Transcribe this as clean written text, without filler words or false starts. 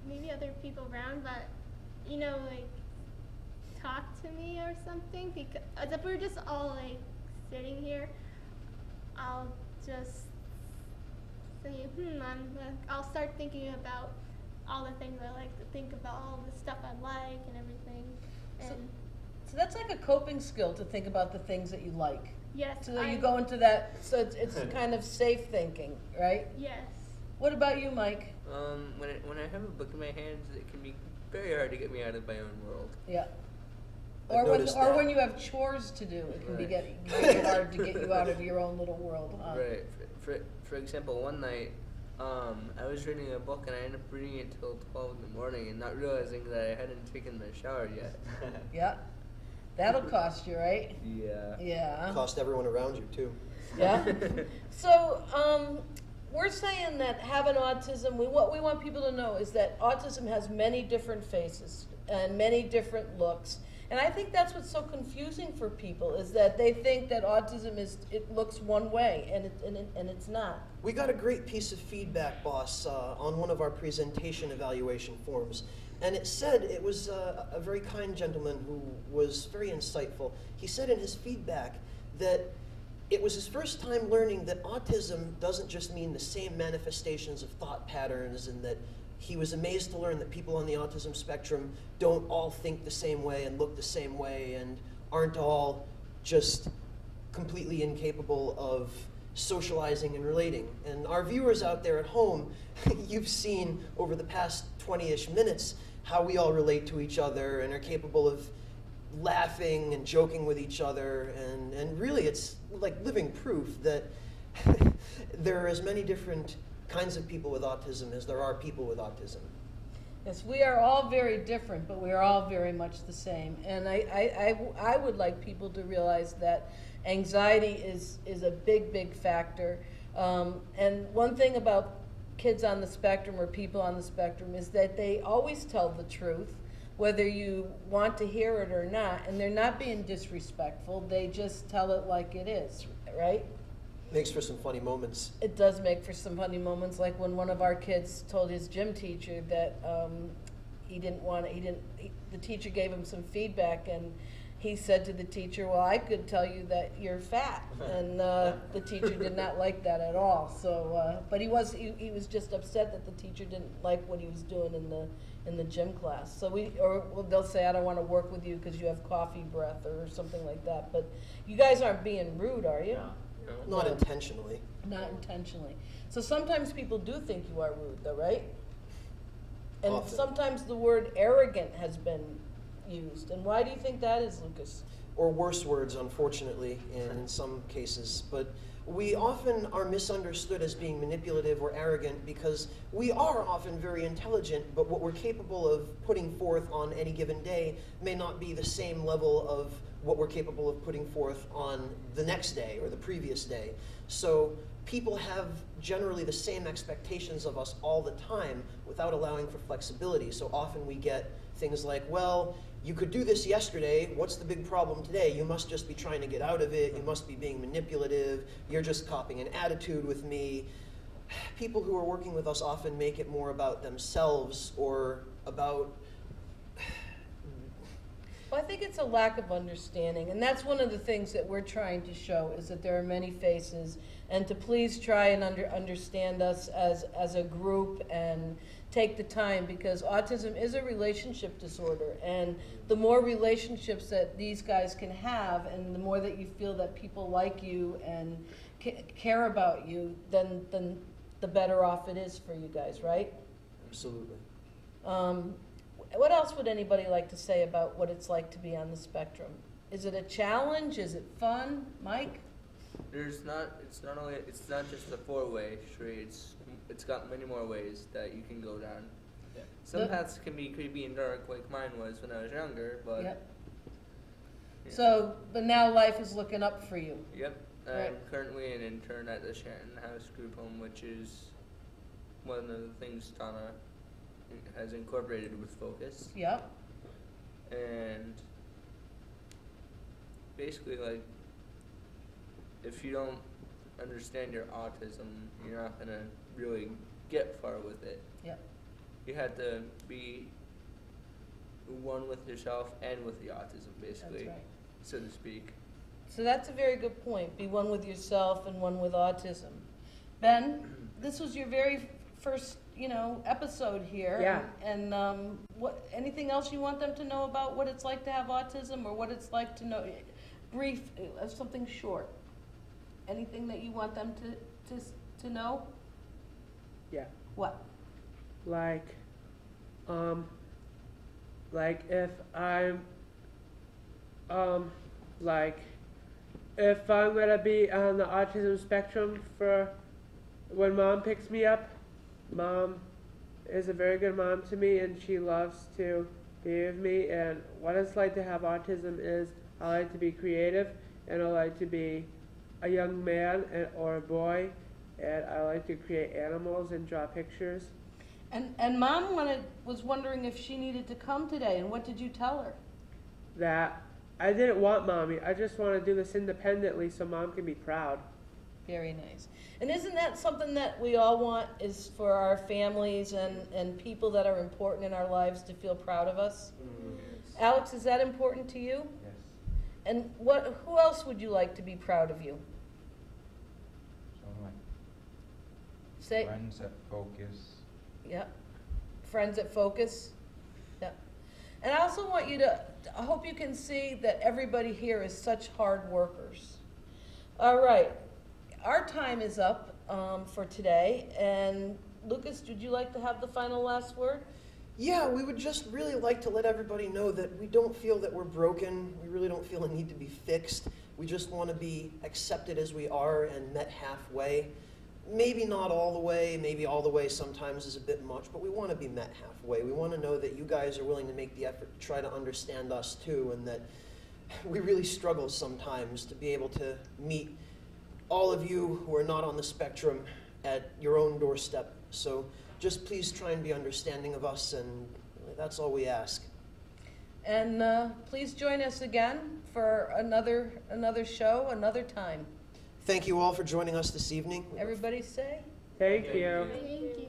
maybe other people around, but like talk to me or something. Because if we're just all like sitting here, I'll just say, I'll start thinking about all the things I like to think about, all the stuff I like and everything. And so that's like a coping skill, to think about the things that you like. yes. So you go into that, so it's kind of safe thinking, right? Yes. What about you, Mike? When I have a book in my hands, it can be very hard to get me out of my own world. Yeah. I've noticed that. When you have chores to do, it can be Right. very hard to get you out of your own little world. Huh? Right. For example, one night, I was reading a book and I ended up reading it till 12 in the morning and not realizing that I hadn't taken my shower yet. Yeah. That'll cost you, right? Yeah. Yeah. Cost everyone around you too. Yeah. So, we're saying that having autism, what we want people to know is that autism has many different faces and many different looks. And I think that's what's so confusing for people, is that they think that autism it looks one way, and it's not. We got a great piece of feedback, boss, on one of our presentation evaluation forms. And it said, it was a very kind gentleman who was very insightful. He said in his feedback that it was his first time learning that autism doesn't just mean the same manifestations of thought patterns, and that he was amazed to learn that people on the autism spectrum don't all think the same way and look the same way and aren't all just completely incapable of socializing and relating. And our viewers out there at home, you've seen over the past 20-ish minutes how we all relate to each other and are capable of laughing and joking with each other, and really it's like living proof that there are as many different kinds of people with autism as there are people with autism. Yes, we are all very different, but we are all very much the same. And I would like people to realize that anxiety is a big factor. And one thing about kids on the spectrum or people on the spectrum is that they always tell the truth, whether you want to hear it or not, and they're not being disrespectful. They just tell it like it is, right? Makes for some funny moments. It does make for some funny moments, like when one of our kids told his gym teacher that the teacher gave him some feedback, and he said to the teacher, well, I could tell you that you're fat. And the teacher did not like that at all. So, but he was just upset that the teacher didn't like what he was doing in the gym class. So they'll say, I don't want to work with you because you have coffee breath or something like that. But you guys aren't being rude, are you? No. Not intentionally. Not intentionally. So sometimes people do think you are rude, though, right? And Often. sometimes the word arrogant has been used. And why do you think that is, Lucas? Or worse words, unfortunately, in some cases. But we often are misunderstood as being manipulative or arrogant because we are often very intelligent, but what we're capable of putting forth on any given day may not be the same level of what we're capable of putting forth on the next day or the previous day. So people have generally the same expectations of us all the time without allowing for flexibility. So often we get things like, well, you could do this yesterday, what's the big problem today? You must just be trying to get out of it, you must be being manipulative, you're just copying an attitude with me. People who are working with us often make it more about themselves or about... Well, I think it's a lack of understanding, and that's one of the things that we're trying to show, is that there are many faces, and to please try and understand us as a group and take the time, because autism is a relationship disorder, and the more relationships that these guys can have, and the more that you feel that people like you and care about you, then the better off it is for you guys, right? Absolutely. What else would anybody like to say about what it's like to be on the spectrum? Is it a challenge? Is it fun? Mike? It's not just a four-way street. It's got many more ways that you can go down. Yeah. Some paths can be creepy and dark, like mine was when I was younger, but... Yep. Yeah. So, but now life is looking up for you. Yep. Right. I'm currently an intern at the Canton House Group Home, which is one of the things Donna has incorporated with Focus. Yep. And basically, like, if you don't understand your autism, you're not going to really get far with it. Yep. you had to be one with yourself and with the autism, basically, That's right. so to speak. So that's a very good point. Be one with yourself and one with autism. Ben, this was your very first, episode here. Yeah. And what? Anything else you want them to know about what it's like to have autism, or what it's like to know? Brief, something short. Anything that you want them to know? Yeah. What? Like if I'm if I'm gonna be on the autism spectrum for when Mom picks me up, Mom is a very good mom to me, and she loves to be with me. And what it's like to have autism is I like to be creative, and I like to be a young man or a boy, and I like to create animals and draw pictures. And Mom was wondering if she needed to come today, and what did you tell her? That I didn't want Mommy. I just want to do this independently so Mom can be proud. Very nice. And isn't that something that we all want, is for our families and people that are important in our lives to feel proud of us? Yes. Alex, is that important to you? Yes. And who else would you like to be proud of you? So like Say, friends that focus. yeah, friends at Focus. Yeah. And I also want you to, I hope you can see that everybody here is such hard workers. All right, our time is up for today. And Lucas, would you like to have the final last word? Yeah, we would just really like to let everybody know that we don't feel that we're broken. We really don't feel a need to be fixed. We just want to be accepted as we are and met halfway. Maybe not all the way, maybe all the way sometimes is a bit much, but we want to be met halfway. We want to know that you guys are willing to make the effort to try to understand us too, and that we really struggle sometimes to be able to meet all of you who are not on the spectrum at your own doorstep. So just please try and be understanding of us, and that's all we ask. And please join us again for another show, another time. Thank you all for joining us this evening. Everybody say? Thank you. Thank you.